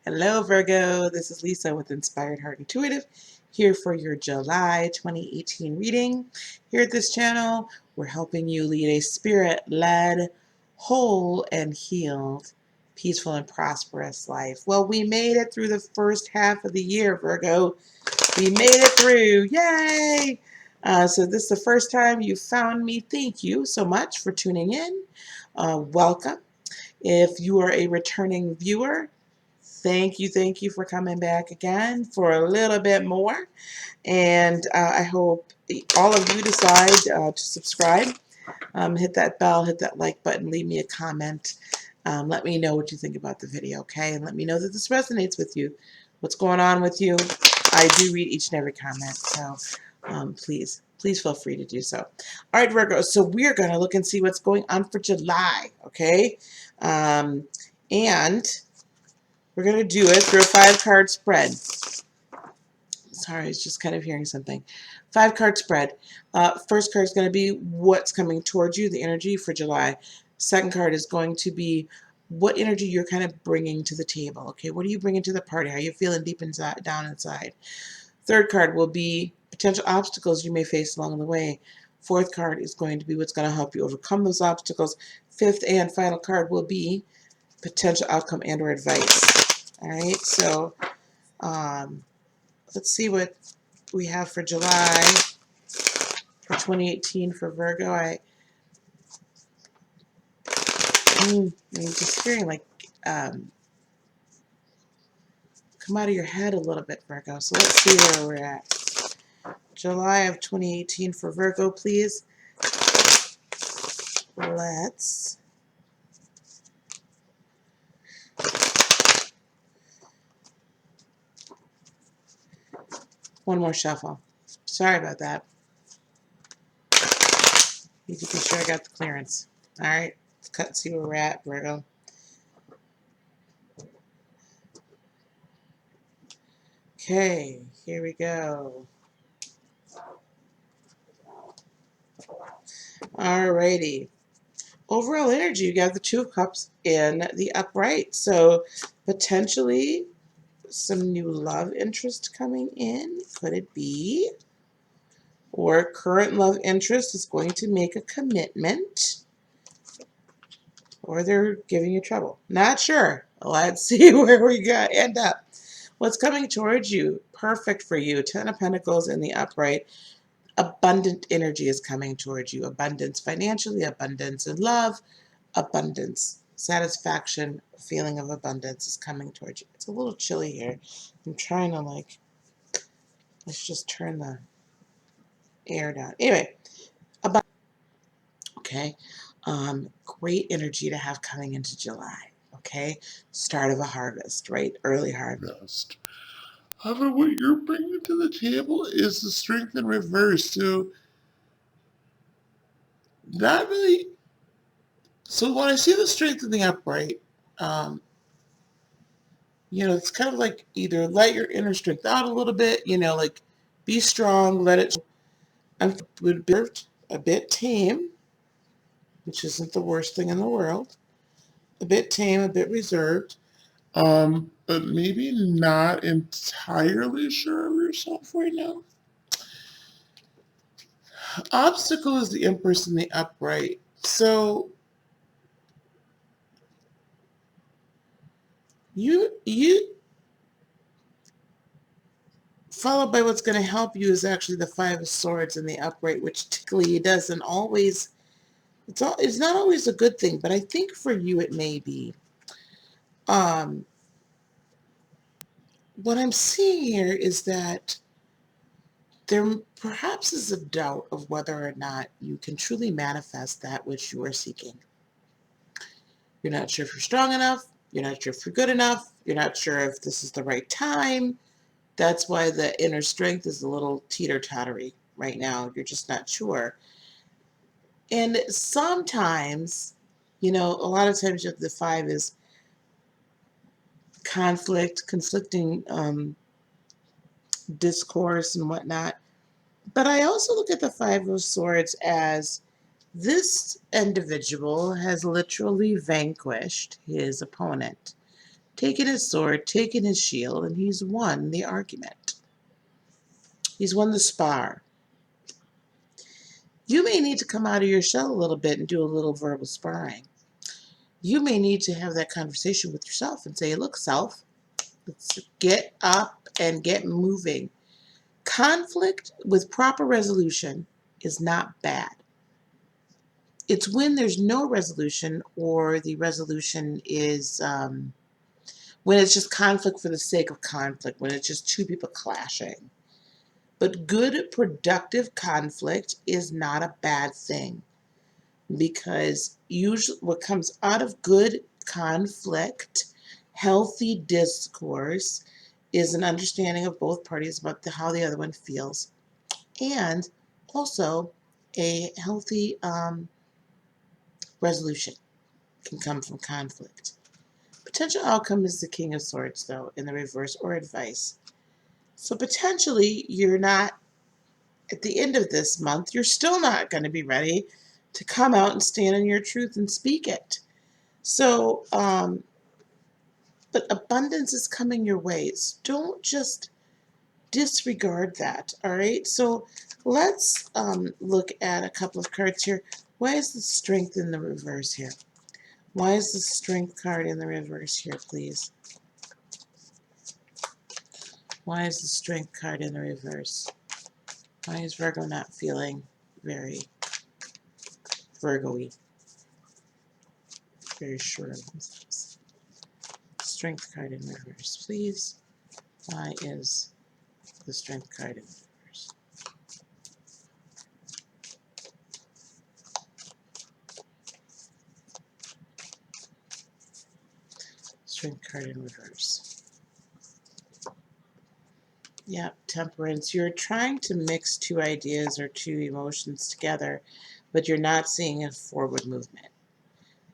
Hello, Virgo. This is Lisa with Inspired Heart Intuitive, here for your July 2018 reading. Here at this channel, we're helping you lead a spirit-led, whole and healed, peaceful and prosperous life. Well, we made it through the first half of the year, Virgo. We made it through. Yay! So this is the first time you found me. Thank you so much for tuning in. Welcome. If you are a returning viewer, thank you for coming back again for a little bit more. And I hope all of you decide to subscribe. Hit that bell, hit that like button, leave me a comment. Let me know what you think about the video, okay? And let me know that this resonates with you. What's going on with you? I do read each and every comment, so please feel free to do so. All right, Virgo, so we're going to look and see what's going on for July, okay? And we're going to do it through a 5-card spread. Sorry, I was just kind of hearing something. 5-card spread. First card is going to be what's coming towards you, the energy for July. Second card is going to be what energy you're kind of bringing to the table. Okay, what are you bringing to the party? How are you feeling deep inside, down inside? Third card will be potential obstacles you may face along the way. Fourth card is going to be what's going to help you overcome those obstacles. Fifth and final card will be potential outcome and or advice. All right, so let's see what we have for July for 2018 for Virgo. I'm just hearing like come out of your head a little bit, Virgo. So let's see where we're at. July of 2018 for Virgo, please. Let's one more shuffle. Sorry about that. Need to be sure I got the clearance. All right, let's cut and see where we're at, Virgo. Okay, here we go. Alrighty. Overall energy, you got the Two of Cups in the upright. So potentially some new love interest coming in. Could it be? Or current love interest is going to make a commitment. Or they're giving you trouble. Not sure. Let's see where we end up. What's coming towards you? Perfect for you. 10 of Pentacles in the upright. Abundant energy is coming towards you. Abundance financially, abundance in love, abundance, satisfaction, feeling of abundance is coming towards you. It's a little chilly here. I'm trying to let's just turn the air down. Anyway, okay. Great energy to have coming into July. Okay, start of a harvest, right? Early harvest. However, what you're bringing to the table is the strength in reverse. So, not really. So when I see the strength in the upright, it's kind of like either let your inner strength out a little bit, like be strong, let it. I would be a bit tame, which isn't the worst thing in the world. A bit tame, a bit reserved. But maybe not entirely sure of yourself right now. Obstacle is the Empress in the upright. So you followed by what's going to help you is actually the Five of Swords in the upright, which typically doesn't always, it's not always a good thing, but I think for you it may be. What I'm seeing here is that there perhaps is a doubt of whether or not you can truly manifest that which you are seeking. You're not sure if you're strong enough. You're not sure if you're good enough. You're not sure if this is the right time. That's why the inner strength is a little teeter-tottery right now. You're just not sure. And sometimes, a lot of times the 5 is conflicting discourse and whatnot. But I also look at the 5 of Swords as this individual has literally vanquished his opponent. taken his sword, taken his shield, and he's won the argument. He's won the spar. You may need to come out of your shell a little bit and do a little verbal sparring. You may need to have that conversation with yourself and say, look, self, let's get up and get moving. Conflict with proper resolution is not bad. It's when there's no resolution, or the resolution is when it's just conflict for the sake of conflict, when it's just two people clashing. But good, productive conflict is not a bad thing, because usually what comes out of good conflict, healthy discourse, is an understanding of both parties about how the other one feels, and also a healthy resolution can come from conflict. Potential outcome is the King of Swords, though, in the reverse, or advice. So potentially you're not, at the end of this month, you're still not going to be ready to come out and stand in your truth and speak it. So, but abundance is coming your ways. Don't just disregard that, all right? So let's look at a couple of cards here. Why is the Strength in the reverse here? Why is the Strength card in the reverse here, please? Why is the Strength card in the reverse? Why is Virgo not feeling very Virgo-y? Very sure of themselves. Strength card in reverse, please. Why is the Strength card in reverse? Strength card in reverse. Yeah, Temperance. You're trying to mix two ideas or two emotions together, but you're not seeing a forward movement.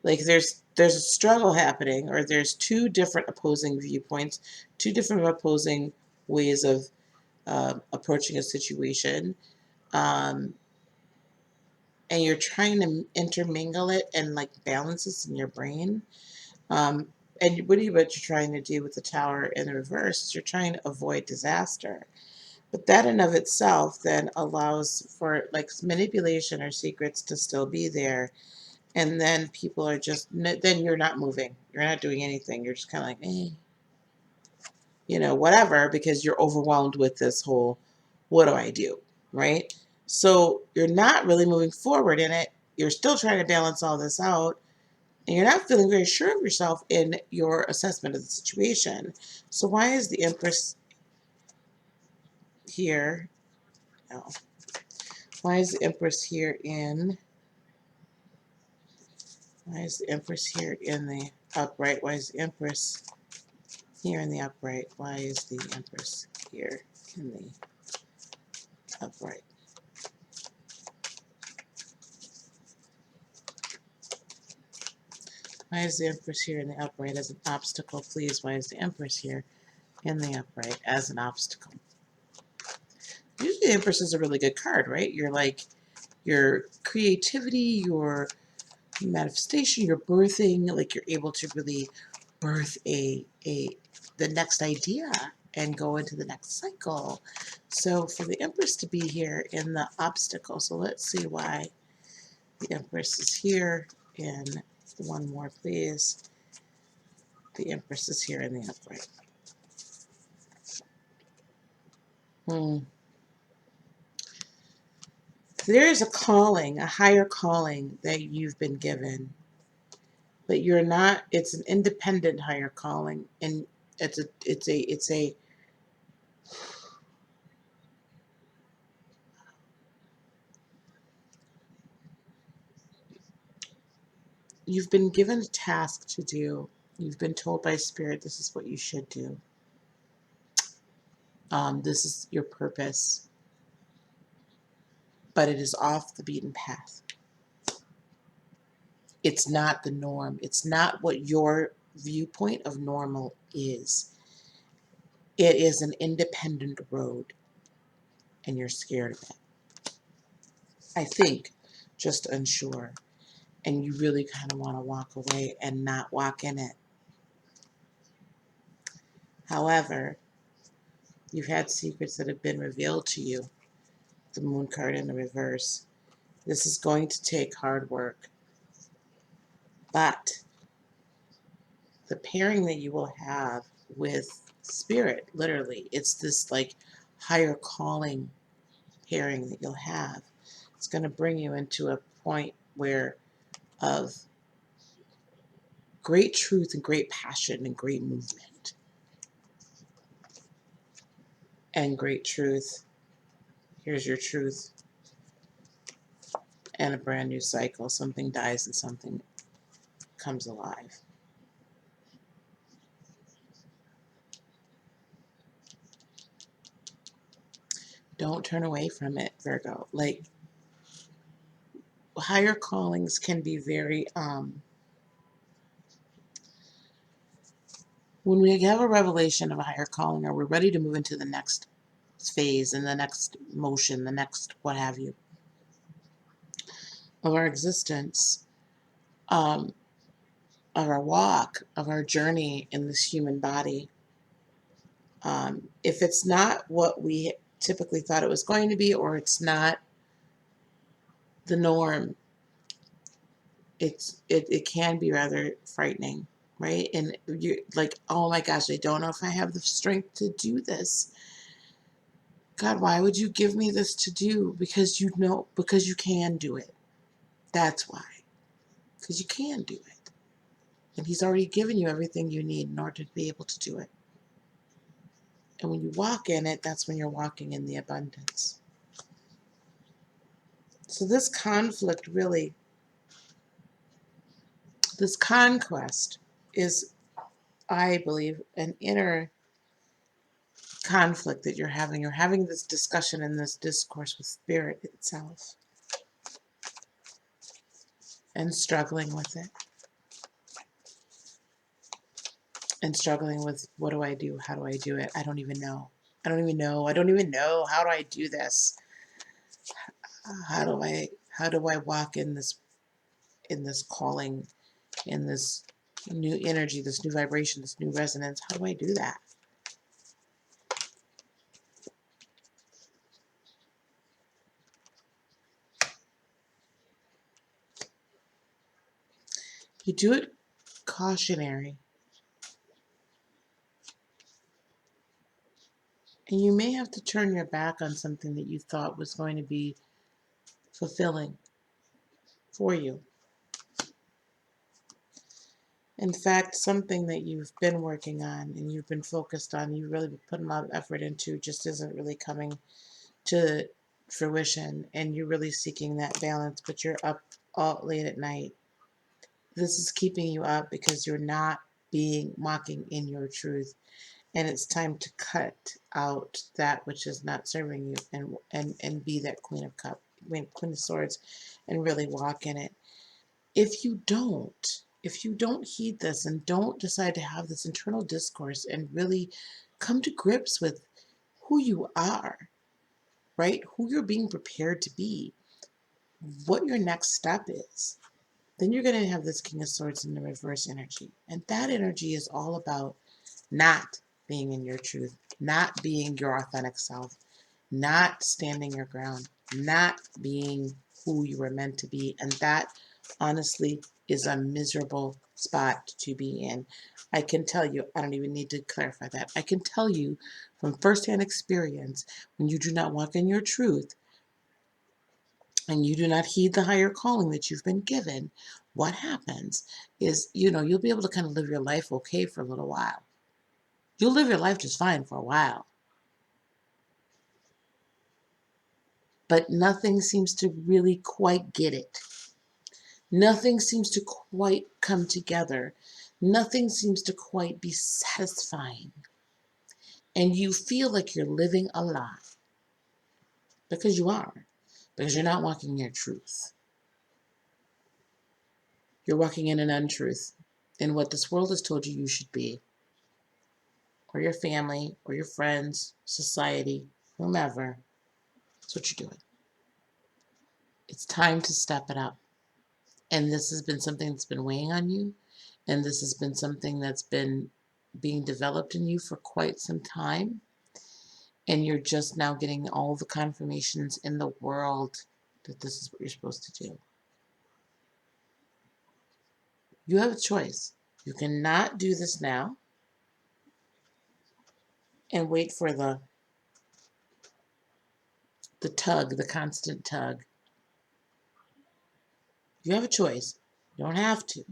Like there's a struggle happening, or there's two different opposing viewpoints, two different opposing ways of approaching a situation, and you're trying to intermingle it and like balance this in your brain. And what you're trying to do with the Tower in the reverse is you're trying to avoid disaster. But that in of itself then allows for like manipulation or secrets to still be there. And then people are just, then you're not moving. You're not doing anything. You're just kind of like, whatever, because you're overwhelmed with this whole, what do I do? Right? So you're not really moving forward in it. You're still trying to balance all this out. And you're not feeling very sure of yourself in your assessment of the situation. So why is the Empress here? No. Why is the Empress here in... Why is the Empress here in the upright? Why is the Empress here in the upright? Why is the Empress here in the upright? Why is the Empress here in the upright as an obstacle? Please, why is the Empress here in the upright as an obstacle? Usually the Empress is a really good card, right? You're like, your creativity, your manifestation, your birthing, like you're able to really birth the next idea and go into the next cycle. So for the Empress to be here in the obstacle, so let's see why the Empress is here in, one more please. The Empress is here in the upright. There is a calling, a higher calling that you've been given, but you're not, it's an independent higher calling, and it's a you've been given a task to do. You've been told by Spirit, this is what you should do. This is your purpose, but it is off the beaten path. It's not the norm. It's not what your viewpoint of normal is. It is an independent road, and you're scared of it. I think, just unsure, and you really kind of want to walk away and not walk in it. However, you've had secrets that have been revealed to you. The Moon card in the reverse. This is going to take hard work. But the pairing that you will have with spirit, literally, it's this like higher calling pairing that you'll have. It's going to bring you into a point where of great truth and great passion and great movement. And great truth. Here's your truth. And a brand new cycle. Something dies and something comes alive. Don't turn away from it, Virgo. Like, higher callings can be very, when we have a revelation of a higher calling, or we're ready to move into the next phase and the next motion, the next what have you, of our existence, of our walk, of our journey in this human body, if it's not what we typically thought it was going to be, or it's not the norm, it can be rather frightening, right? And you're like, oh my gosh, I don't know if I have the strength to do this. God, why would you give me this to do? Because because you can do it. That's why. Because you can do it. And He's already given you everything you need in order to be able to do it. And when you walk in it, that's when you're walking in the abundance. So this conflict really, this conquest is, I believe, an inner conflict that you're having. You're having this discussion and this discourse with spirit itself and struggling with it. And struggling with, what do I do? How do I do it? I don't even know. I don't even know. I don't even know. How do I do this? How do I walk in this calling, in this new energy, this new vibration, this new resonance? How do I do that? You do it cautionary. And you may have to turn your back on something that you thought was going to be fulfilling for you. In fact, something that you've been working on and you've been focused on, you've really been putting a lot of effort into, just isn't really coming to fruition, and you're really seeking that balance, but you're up all late at night. This is keeping you up because you're not walking in your truth, and it's time to cut out that which is not serving you, and be that Queen of Swords, and really walk in it. If you don't heed this and don't decide to have this internal discourse and really come to grips with who you are, right? Who you're being prepared to be, what your next step is, then you're going to have this King of Swords in the reverse energy. And that energy is all about not being in your truth, not being your authentic self, not standing your ground, not being who you were meant to be. And that, honestly, is a miserable spot to be in. I can tell you, I don't even need to clarify that. I can tell you from firsthand experience, when you do not walk in your truth and you do not heed the higher calling that you've been given, what happens is, you'll be able to kind of live your life okay for a little while. You'll live your life just fine for a while. But nothing seems to really quite get it. Nothing seems to quite come together. Nothing seems to quite be satisfying. And you feel like you're living a lie. Because you are. Because you're not walking your truth. You're walking in an untruth. In what this world has told you should be. Or your family, or your friends, society, whomever. That's what you're doing. It's time to step it up. And this has been something that's been weighing on you. And this has been something that's been being developed in you for quite some time, and you're just now getting all the confirmations in the world that this is what you're supposed to do. You have a choice. You cannot do this now and wait for the tug, the constant tug. You have a choice. You don't have to.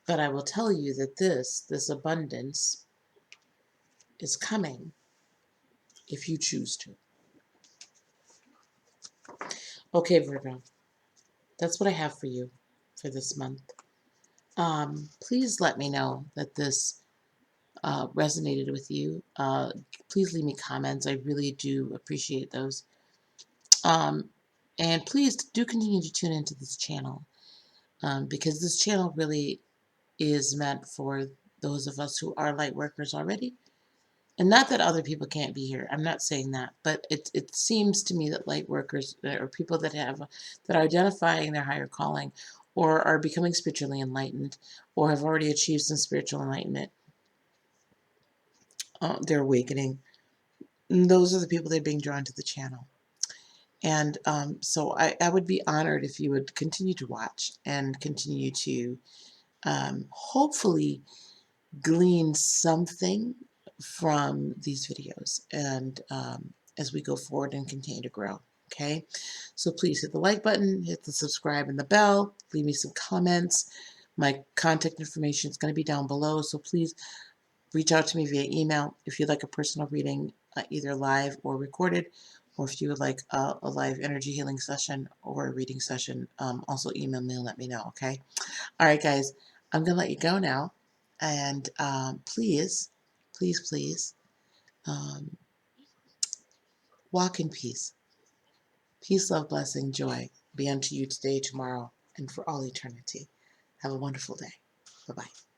But I will tell you that this abundance is coming if you choose to. Okay, Virgo, that's what I have for you for this month. Please let me know that this resonated with you. Please leave me comments. I really do appreciate those. And please do continue to tune into this channel because this channel really is meant for those of us who are light workers already. And not that other people can't be here. I'm not saying that, but it seems to me that light workers or people that are identifying their higher calling, or are becoming spiritually enlightened, or have already achieved some spiritual enlightenment, they're awakening. And those are the people that are being drawn to the channel. And so I would be honored if you would continue to watch and continue to hopefully glean something from these videos, and as we go forward and continue to grow. Okay, so please hit the like button, hit the subscribe and the bell, leave me some comments. My contact information is going to be down below, so please reach out to me via email if you'd like a personal reading, either live or recorded, or if you would like a live energy healing session or a reading session. Also email me and let me know. Okay, all right, guys, I'm going to let you go now. And please, please, please um, walk in peace. Peace, love, blessing, joy be unto you today, tomorrow, and for all eternity. Have a wonderful day. Bye-bye.